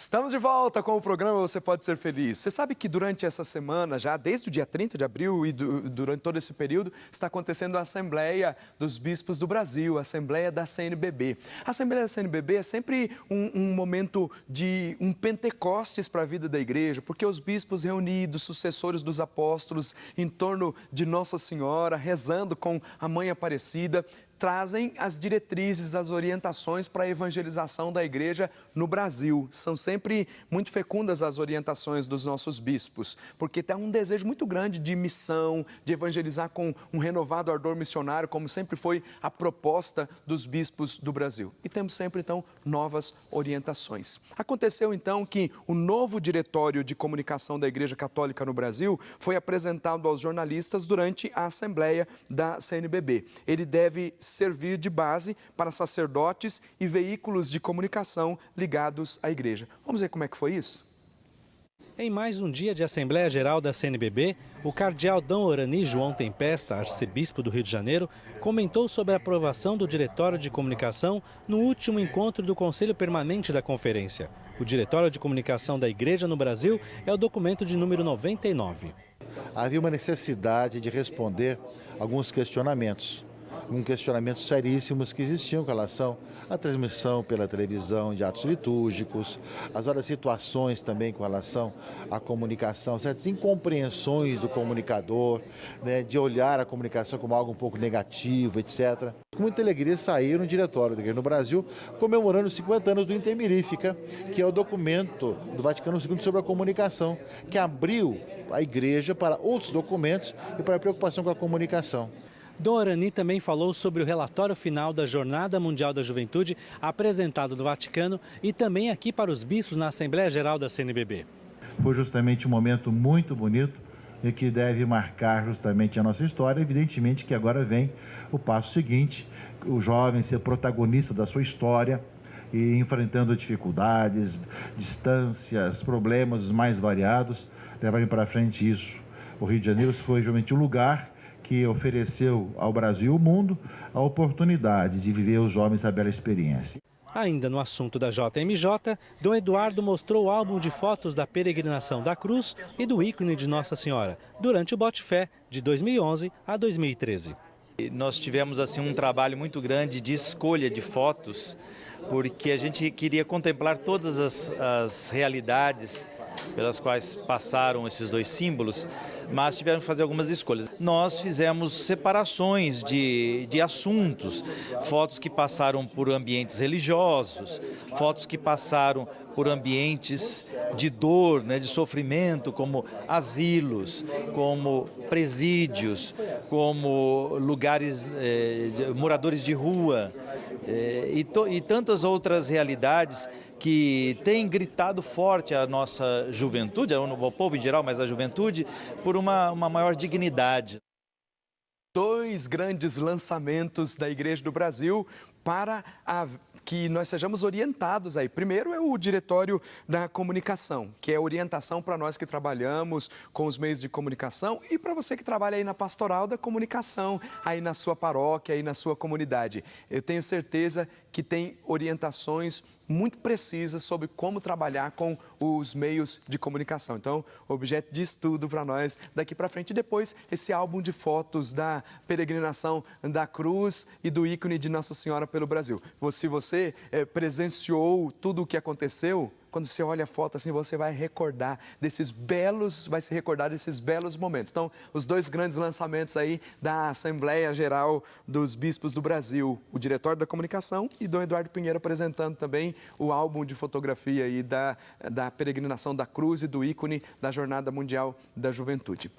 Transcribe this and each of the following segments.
Estamos de volta com o programa Você Pode Ser Feliz. Você sabe que durante essa semana, já desde o dia 30 de abril e durante todo esse período, está acontecendo a Assembleia dos Bispos do Brasil, a Assembleia da CNBB. A Assembleia da CNBB é sempre um momento de um Pentecostes para a vida da igreja, porque os bispos reunidos, sucessores dos apóstolos, em torno de Nossa Senhora, rezando com a Mãe Aparecida, trazem as diretrizes, as orientações para a evangelização da igreja no Brasil. São sempre muito fecundas as orientações dos nossos bispos, porque tem um desejo muito grande de missão, de evangelizar com um renovado ardor missionário, como sempre foi a proposta dos bispos do Brasil. E temos sempre, então, novas orientações. Aconteceu, então, que o novo diretório de comunicação da Igreja Católica no Brasil foi apresentado aos jornalistas durante a Assembleia da CNBB. Ele deve servir de base para sacerdotes e veículos de comunicação ligados à igreja. Vamos ver como é que foi isso? Em mais um dia de Assembleia Geral da CNBB, o cardeal D. Orani João Tempesta, arcebispo do Rio de Janeiro, comentou sobre a aprovação do Diretório de Comunicação no último encontro do Conselho Permanente da Conferência. O Diretório de Comunicação da Igreja no Brasil é o documento de número 99. Havia uma necessidade de responder alguns questionamentos questionamentos seríssimos que existiam com relação à transmissão pela televisão de atos litúrgicos, as várias situações também com relação à comunicação, certas incompreensões do comunicador, né, de olhar a comunicação como algo um pouco negativo, etc. Com muita alegria saíram no Diretório da Igreja no Brasil, comemorando os 50 anos do Intermirifica, que é o documento do Vaticano II sobre a comunicação, que abriu a Igreja para outros documentos e para a preocupação com a comunicação. D. Orani também falou sobre o relatório final da Jornada Mundial da Juventude apresentado no Vaticano e também aqui para os bispos na Assembleia Geral da CNBB. Foi justamente um momento muito bonito e que deve marcar justamente a nossa história. Evidentemente que agora vem o passo seguinte, o jovem ser protagonista da sua história e enfrentando dificuldades, distâncias, problemas os mais variados, levarem para frente isso. O Rio de Janeiro foi realmente um lugar que ofereceu ao Brasil e ao mundo a oportunidade de viver os jovens a bela experiência. Ainda no assunto da JMJ, Dom Eduardo mostrou o álbum de fotos da peregrinação da cruz e do ícone de Nossa Senhora, durante o Bote-Fé, de 2011 a 2013. Nós tivemos assim um trabalho muito grande de escolha de fotos, porque a gente queria contemplar todas as realidades pelas quais passaram esses dois símbolos, mas tivemos que fazer algumas escolhas. Nós fizemos separações de assuntos, fotos que passaram por ambientes religiosos, fotos que passaram por ambientes de dor, né, de sofrimento, como asilos, como presídios, como lugares, moradores de rua, e tantas outras realidades que têm gritado forte a nossa juventude, ao povo em geral, mas a juventude, por uma maior dignidade. Dois grandes lançamentos da Igreja do Brasil para que nós sejamos orientados aí. Primeiro é o Diretório da Comunicação, que é orientação para nós que trabalhamos com os meios de comunicação e para você que trabalha aí na pastoral da comunicação, aí na sua paróquia, aí na sua comunidade. Eu tenho certeza que tem orientações muito precisas sobre como trabalhar com os meios de comunicação. Então, objeto de estudo para nós daqui para frente. E depois, esse álbum de fotos da peregrinação da cruz e do ícone de Nossa Senhora pelo Brasil. Se você presenciou tudo o que aconteceu, quando você olha a foto assim, você vai se recordar desses belos momentos. Então, os dois grandes lançamentos aí da Assembleia Geral dos Bispos do Brasil, o Diretório da Comunicação e Dom Eduardo Pinheiro apresentando também o álbum de fotografia aí da peregrinação da cruz e do ícone da Jornada Mundial da Juventude.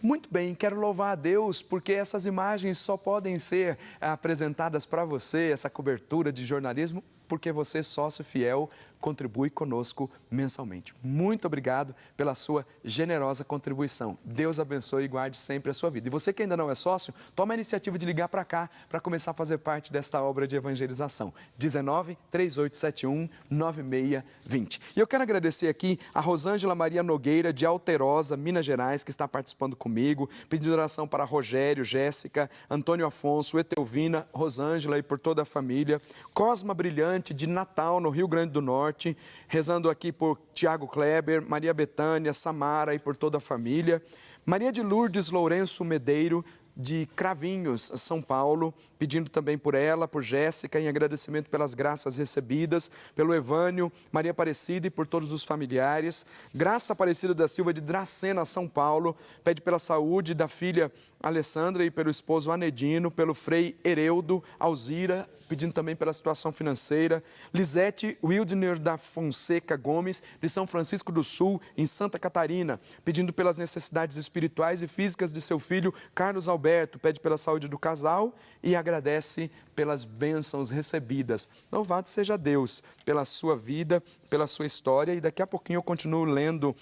Muito bem, quero louvar a Deus porque essas imagens só podem ser apresentadas para você, essa cobertura de jornalismo, porque você, sócio fiel, contribui conosco mensalmente. Muito obrigado pela sua generosa contribuição. Deus abençoe e guarde sempre a sua vida. E você que ainda não é sócio, toma a iniciativa de ligar para cá para começar a fazer parte desta obra de evangelização. 19-3871-9620. E eu quero agradecer aqui a Rosângela Maria Nogueira, de Alterosa, Minas Gerais, que está participando comigo, pedindo oração para Rogério, Jéssica, Antônio Afonso, Etelvina, Rosângela e por toda a família. Cosma Brilhante, de Natal, no Rio Grande do Norte, Forte, rezando aqui por Tiago Kleber, Maria Betânia, Samara e por toda a família. Maria de Lourdes Lourenço Medeiro, de Cravinhos, São Paulo, pedindo também por ela, por Jéssica, em agradecimento pelas graças recebidas, pelo Evânio, Maria Aparecida e por todos os familiares. Graça Aparecida da Silva, de Dracena, São Paulo, pede pela saúde da filha Alessandra e pelo esposo Anedino, pelo Frei Hereudo, Alzira, pedindo também pela situação financeira. Lisete Wildner da Fonseca Gomes, de São Francisco do Sul, em Santa Catarina, pedindo pelas necessidades espirituais e físicas de seu filho Carlos Alberto, pede pela saúde do casal e agradece pelas bênçãos recebidas. Louvado seja Deus pela sua vida, pela sua história, e daqui a pouquinho eu continuo lendo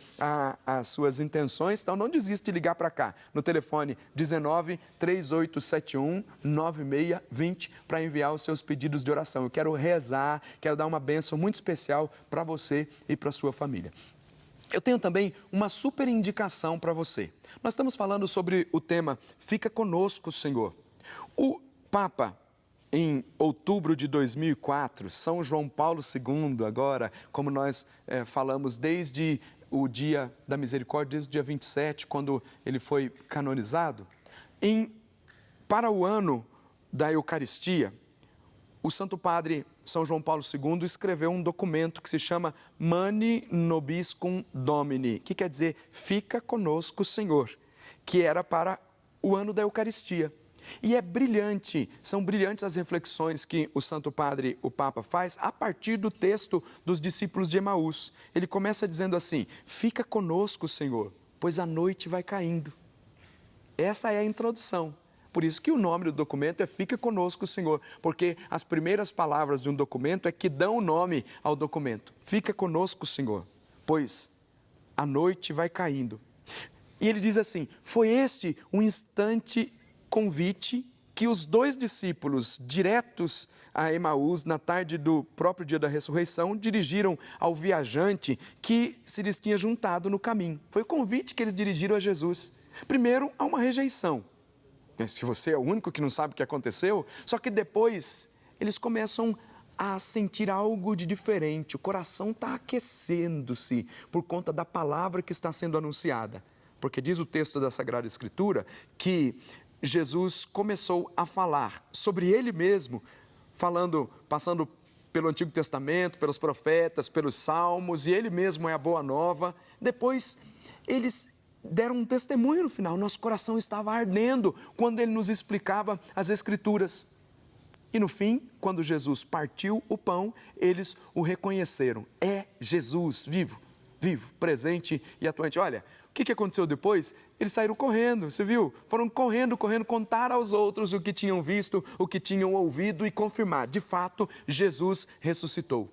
as suas intenções, então não desiste de ligar para cá, no telefone 19 3871 9620, para enviar os seus pedidos de oração. Eu quero rezar, quero dar uma bênção muito especial para você e para a sua família. Eu tenho também uma super indicação para você. Nós estamos falando sobre o tema Fica Conosco, Senhor. O Papa, em outubro de 2004, São João Paulo II, agora, como nós falamos desde o Dia da Misericórdia, desde o dia 27, quando ele foi canonizado, para o ano da Eucaristia, o Santo Padre São João Paulo II escreveu um documento que se chama Mani Nobiscum Domini, que quer dizer Fica Conosco, Senhor, que era para o ano da Eucaristia. E é brilhante, são brilhantes as reflexões que o Santo Padre, o Papa, faz a partir do texto dos discípulos de Emaús. Ele começa dizendo assim: fica conosco, Senhor, pois a noite vai caindo. Essa é a introdução. Por isso que o nome do documento é Fica Conosco, Senhor, porque as primeiras palavras de um documento é que dão o nome ao documento. Fica conosco, Senhor, pois a noite vai caindo. E ele diz assim: foi este um instante convite que os dois discípulos, diretos a Emaús, na tarde do próprio dia da ressurreição, dirigiram ao viajante que se lhes tinha juntado no caminho. Foi o convite que eles dirigiram a Jesus. Primeiro, há uma rejeição. Se você é o único que não sabe o que aconteceu, só que depois eles começam a sentir algo de diferente. O coração está aquecendo-se por conta da palavra que está sendo anunciada. Porque diz o texto da Sagrada Escritura que Jesus começou a falar sobre Ele mesmo, passando pelo Antigo Testamento, pelos profetas, pelos Salmos, e Ele mesmo é a boa nova. Depois, eles deram um testemunho no final. Nosso coração estava ardendo quando Ele nos explicava as Escrituras. E no fim, quando Jesus partiu o pão, eles o reconheceram. É Jesus vivo, presente e atuante. Olha, o que aconteceu depois? Eles saíram correndo, você viu? Foram correndo, contar aos outros o que tinham visto, o que tinham ouvido e confirmar. De fato, Jesus ressuscitou.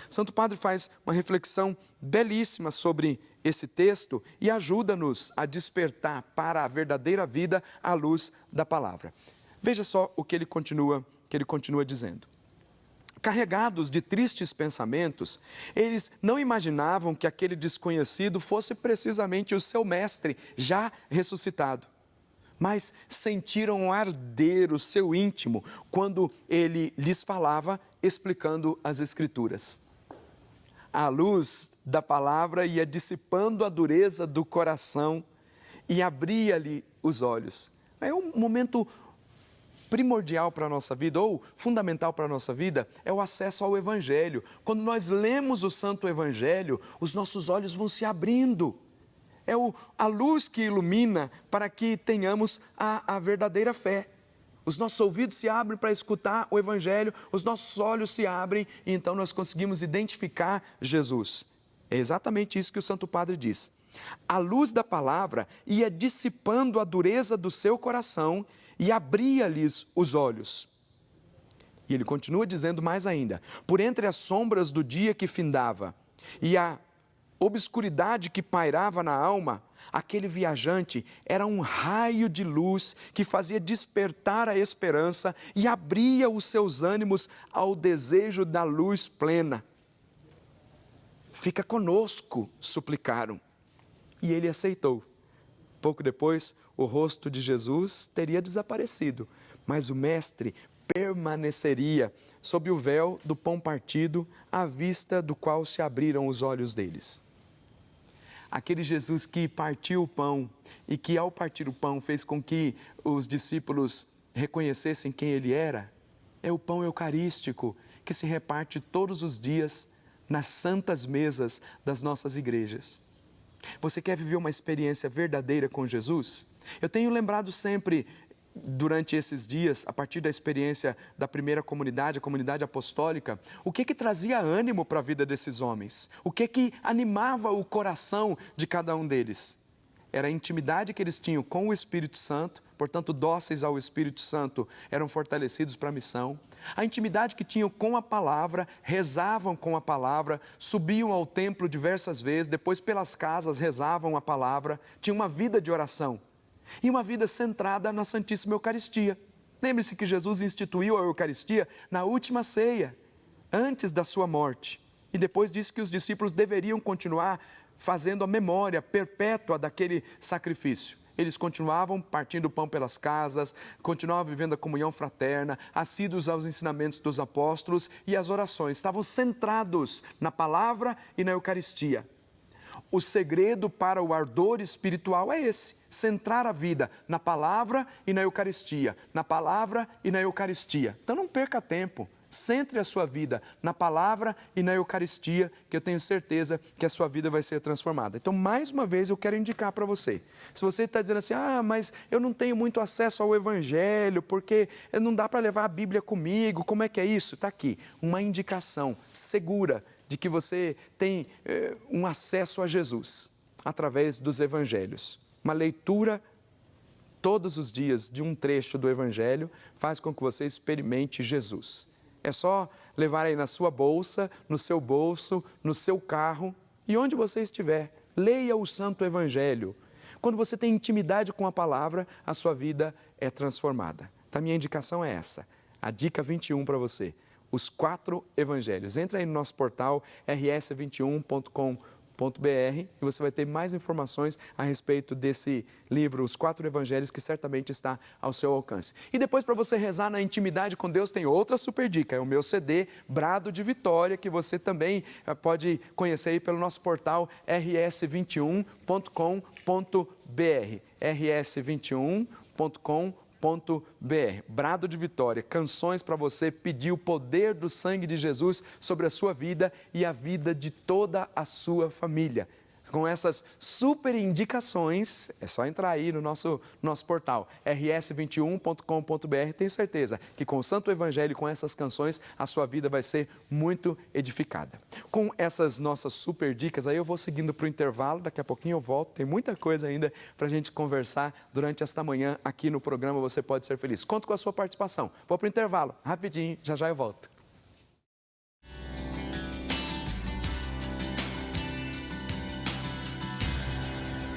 Santo Padre faz uma reflexão belíssima sobre esse texto e ajuda-nos a despertar para a verdadeira vida à luz da palavra. Veja só o que ele continua dizendo. Carregados de tristes pensamentos, eles não imaginavam que aquele desconhecido fosse precisamente o seu mestre, já ressuscitado. Mas sentiram arder o seu íntimo quando ele lhes falava, explicando as Escrituras. A luz da palavra ia dissipando a dureza do coração e abria-lhe os olhos. É um momento primordial para a nossa vida, ou fundamental para a nossa vida, é o acesso ao Evangelho. Quando nós lemos o Santo Evangelho, os nossos olhos vão se abrindo. É a luz que ilumina para que tenhamos a verdadeira fé. Os nossos ouvidos se abrem para escutar o Evangelho, os nossos olhos se abrem e então nós conseguimos identificar Jesus. É exatamente isso que o Santo Padre diz. A luz da palavra ia dissipando a dureza do seu coração e abria-lhes os olhos. E ele continua dizendo mais ainda: por entre as sombras do dia que findava e a obscuridade que pairava na alma, aquele viajante era um raio de luz que fazia despertar a esperança e abria os seus ânimos ao desejo da luz plena. Fica conosco, suplicaram. E ele aceitou. Pouco depois, o rosto de Jesus teria desaparecido, mas o mestre permaneceria sob o véu do pão partido, à vista do qual se abriram os olhos deles. Aquele Jesus que partiu o pão e que, ao partir o pão, fez com que os discípulos reconhecessem quem ele era, é o pão eucarístico que se reparte todos os dias nas santas mesas das nossas igrejas. Você quer viver uma experiência verdadeira com Jesus? Eu tenho lembrado sempre, durante esses dias, a partir da experiência da primeira comunidade, a comunidade apostólica, o que trazia ânimo para a vida desses homens? O que animava o coração de cada um deles? Era a intimidade que eles tinham com o Espírito Santo, portanto, dóceis ao Espírito Santo, eram fortalecidos para a missão. A intimidade que tinham com a palavra, rezavam com a palavra, subiam ao templo diversas vezes, depois pelas casas rezavam a palavra, tinham uma vida de oração e uma vida centrada na Santíssima Eucaristia. Lembre-se que Jesus instituiu a Eucaristia na última ceia, antes da sua morte, e depois disse que os discípulos deveriam continuar fazendo a memória perpétua daquele sacrifício. Eles continuavam partindo o pão pelas casas, continuavam vivendo a comunhão fraterna, assíduos aos ensinamentos dos apóstolos e as orações. Estavam centrados na palavra e na Eucaristia. O segredo para o ardor espiritual é esse: centrar a vida na palavra e na Eucaristia, na palavra e na Eucaristia. Então não perca tempo. Centre a sua vida na palavra e na Eucaristia, que eu tenho certeza que a sua vida vai ser transformada. Então, mais uma vez, eu quero indicar para você. Se você está dizendo assim, mas eu não tenho muito acesso ao Evangelho, porque não dá para levar a Bíblia comigo, como é que é isso? Está aqui, uma indicação segura de que você tem um acesso a Jesus através dos Evangelhos. Uma leitura todos os dias de um trecho do Evangelho faz com que você experimente Jesus. É só levar aí na sua bolsa, no seu bolso, no seu carro e onde você estiver. Leia o Santo Evangelho. Quando você tem intimidade com a palavra, a sua vida é transformada. Então, a minha indicação é essa. A dica 21 para você. Os 4 evangelhos. Entra aí no nosso portal rs21.com.br e você vai ter mais informações a respeito desse livro, Os 4 Evangelhos, que certamente está ao seu alcance. E depois, para você rezar na intimidade com Deus, tem outra super dica, é o meu CD Brado de Vitória, que você também pode conhecer aí pelo nosso portal rs21.com.br, rs21.com.br. Brado de Vitória, canções para você pedir o poder do sangue de Jesus sobre a sua vida e a vida de toda a sua família. Com essas super indicações, é só entrar aí no nosso portal, rs21.com.br. Tenho certeza que com o Santo Evangelho e com essas canções, a sua vida vai ser muito edificada. Com essas nossas super dicas, aí eu vou seguindo para o intervalo, daqui a pouquinho eu volto. Tem muita coisa ainda para a gente conversar durante esta manhã aqui no programa Você Pode Ser Feliz. Conto com a sua participação. Vou para o intervalo, rapidinho, já já eu volto.